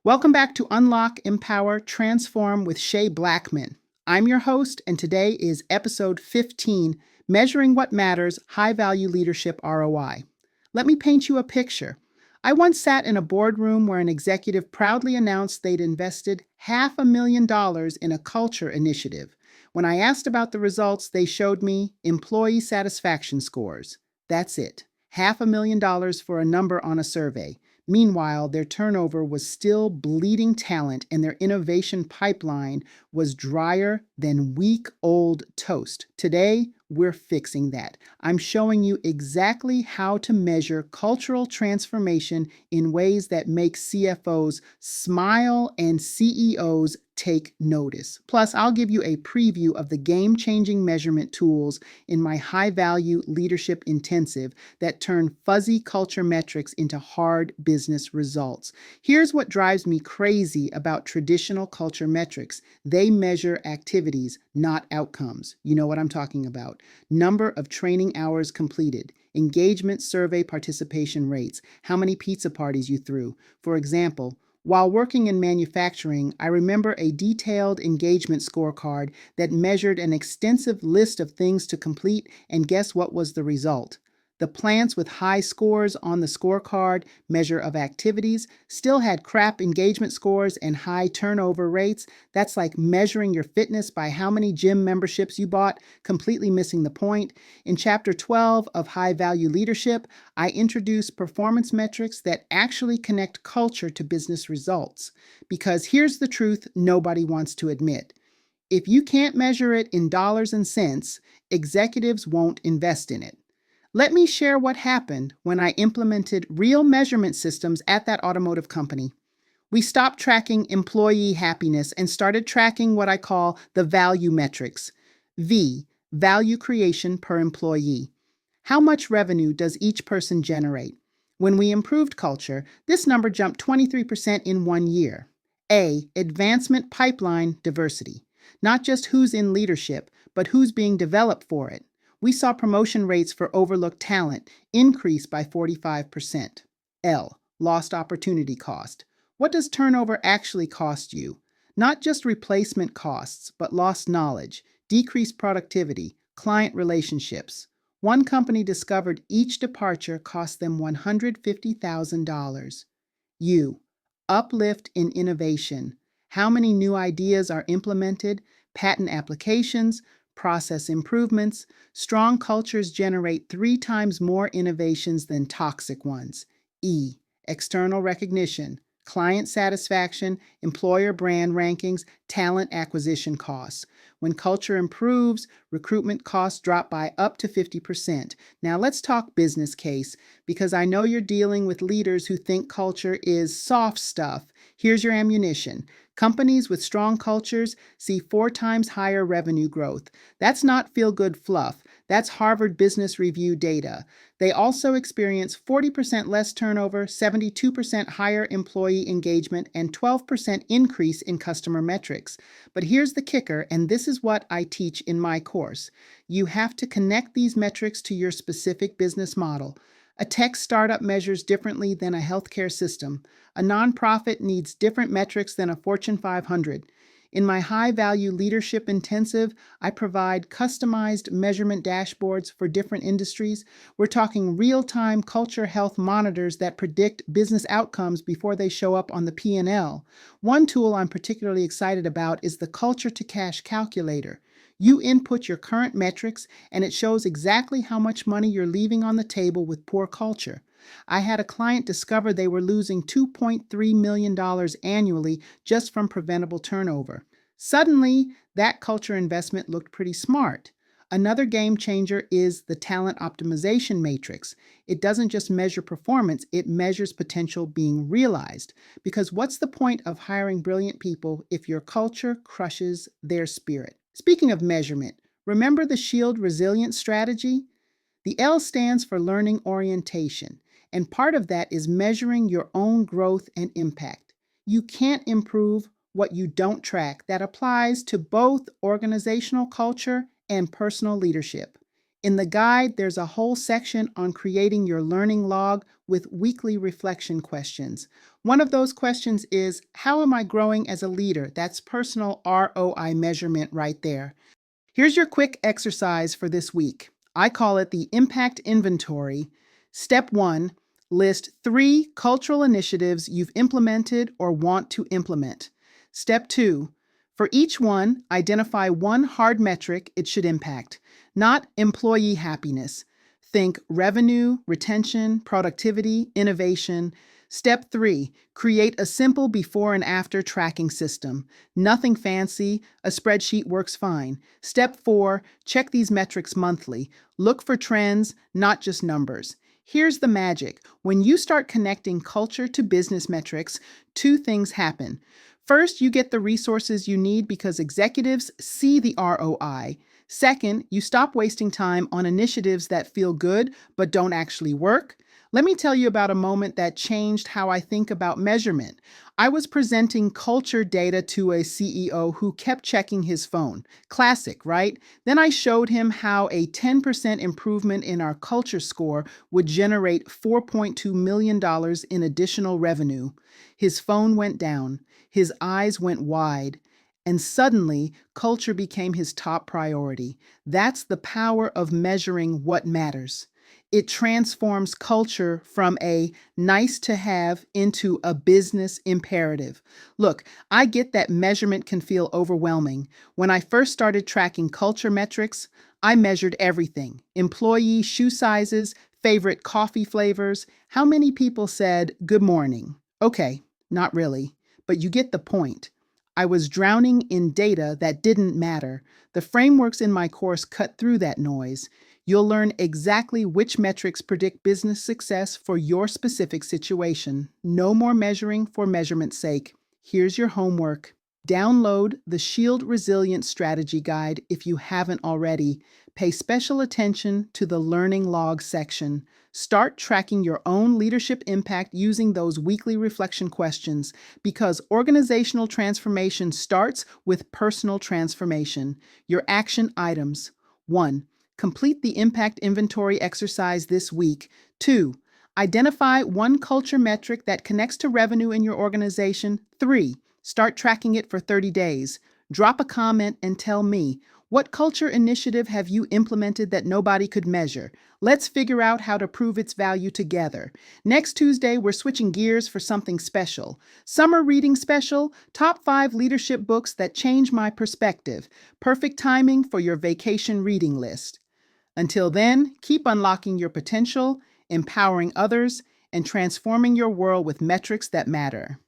Welcome back to Unlock, Empower, Transform with Che Blackmon. I'm your host, and today is episode 15, Measuring What Matters, High Value Leadership ROI. Let me paint you a picture. I once sat in a boardroom where an executive proudly announced they'd invested $500,000 in a culture initiative. When I asked about the results, they showed me employee satisfaction scores. That's it. $500,000 for a number on a survey. Meanwhile, their turnover was still bleeding talent and their innovation pipeline was drier than week-old toast. Today, we're fixing that. I'm showing you exactly how to measure cultural transformation in ways that make CFOs smile and CEOs take notice. Plus, I'll give you a preview of the game-changing measurement tools in my high-value leadership intensive that turn fuzzy culture metrics into hard business results. Here's what drives me crazy about traditional culture metrics. They measure activities, not outcomes. You know what I'm talking about. Number of training hours completed, engagement survey participation rates, how many pizza parties you threw. For example, while working in manufacturing, I remember a detailed engagement scorecard that measured an extensive list of things to complete, and guess what was the result? The plants with high scores on the scorecard measure of activities still had crap engagement scores and high turnover rates. That's like measuring your fitness by how many gym memberships you bought, completely missing the point. In Chapter 12 of High Value Leadership, I introduce performance metrics that actually connect culture to business results. Because here's the truth nobody wants to admit. If you can't measure it in dollars and cents, executives won't invest in it. Let me share what happened when I implemented real measurement systems at that automotive company. We stopped tracking employee happiness and started tracking what I call the value metrics. V, value creation per employee. How much revenue does each person generate? When we improved culture, this number jumped 23% in 1 year. A, advancement pipeline diversity. Not just who's in leadership, but who's being developed for it. We saw promotion rates for overlooked talent increase by 45%. L, lost opportunity cost. What does turnover actually cost you? Not just replacement costs, but lost knowledge, decreased productivity, client relationships. One company discovered each departure cost them $150,000. U, uplift in innovation. How many new ideas are implemented, patent applications, process improvements? Strong cultures generate 3 times more innovations than toxic ones. E, external recognition, client satisfaction, employer brand rankings, talent acquisition costs. When culture improves, recruitment costs drop by up to 50%. Now let's talk business case, because I know you're dealing with leaders who think culture is soft stuff. Here's your ammunition. Companies with strong cultures see 4 times higher revenue growth. That's not feel-good fluff. That's Harvard Business Review data. They also experience 40% less turnover, 72% higher employee engagement, and 12% increase in customer metrics. But here's the kicker, and this is what I teach in my course. You have to connect these metrics to your specific business model. A tech startup measures differently than a healthcare system. A nonprofit needs different metrics than a Fortune 500. In my high-value leadership intensive, I provide customized measurement dashboards for different industries. We're talking real-time culture health monitors that predict business outcomes before they show up on the P&L. One tool I'm particularly excited about is the Culture to Cash Calculator. You input your current metrics, and it shows exactly how much money you're leaving on the table with poor culture. I had a client discover they were losing $2.3 million annually just from preventable turnover. Suddenly, that culture investment looked pretty smart. Another game changer is the talent optimization matrix. It doesn't just measure performance, it measures potential being realized. Because what's the point of hiring brilliant people if your culture crushes their spirit? Speaking of measurement, remember the SHIELD resilience strategy? The L stands for learning orientation, and part of that is measuring your own growth and impact. You can't improve what you don't track. That applies to both organizational culture and personal leadership. In the guide, there's a whole section on creating your learning log with weekly reflection questions. One of those questions is, how am I growing as a leader? That's personal ROI measurement right there. Here's your quick exercise for this week. I call it the Impact Inventory. Step 1, list 3 cultural initiatives you've implemented or want to implement. Step 2, for each one, identify one hard metric it should impact, not employee happiness. Think revenue, retention, productivity, innovation. Step 3, create a simple before and after tracking system. Nothing fancy, a spreadsheet works fine. Step 4, check these metrics monthly. Look for trends, not just numbers. Here's the magic. When you start connecting culture to business metrics, two things happen. First, you get the resources you need because executives see the ROI. Second, you stop wasting time on initiatives that feel good but don't actually work. Let me tell you about a moment that changed how I think about measurement. I was presenting culture data to a CEO who kept checking his phone. Classic, right? Then I showed him how a 10% improvement in our culture score would generate $4.2 million in additional revenue. His phone went down, his eyes went wide, and suddenly culture became his top priority. That's the power of measuring what matters. It transforms culture from a nice to have into a business imperative. Look, I get that measurement can feel overwhelming. When I first started tracking culture metrics, I measured everything: employee shoe sizes, favorite coffee flavors, how many people said good morning. Okay, not really, but you get the point. I was drowning in data that didn't matter. The frameworks in my course cut through that noise. You'll learn exactly which metrics predict business success for your specific situation. No more measuring for measurement's sake. Here's your homework. Download the Shield Resilience Strategy Guide if you haven't already. Pay special attention to the Learning Log section. Start tracking your own leadership impact using those weekly reflection questions, because organizational transformation starts with personal transformation. Your action items: 1. Complete the impact inventory exercise this week. 2. Identify one culture metric that connects to revenue in your organization. 3. Start tracking it for 30 days. Drop a comment and tell me, what culture initiative have you implemented that nobody could measure? Let's figure out how to prove its value together. Next Tuesday, we're switching gears for something special. Summer reading special, top 5 leadership books that change my perspective. Perfect timing for your vacation reading list. Until then, keep unlocking your potential, empowering others, and transforming your world with metrics that matter.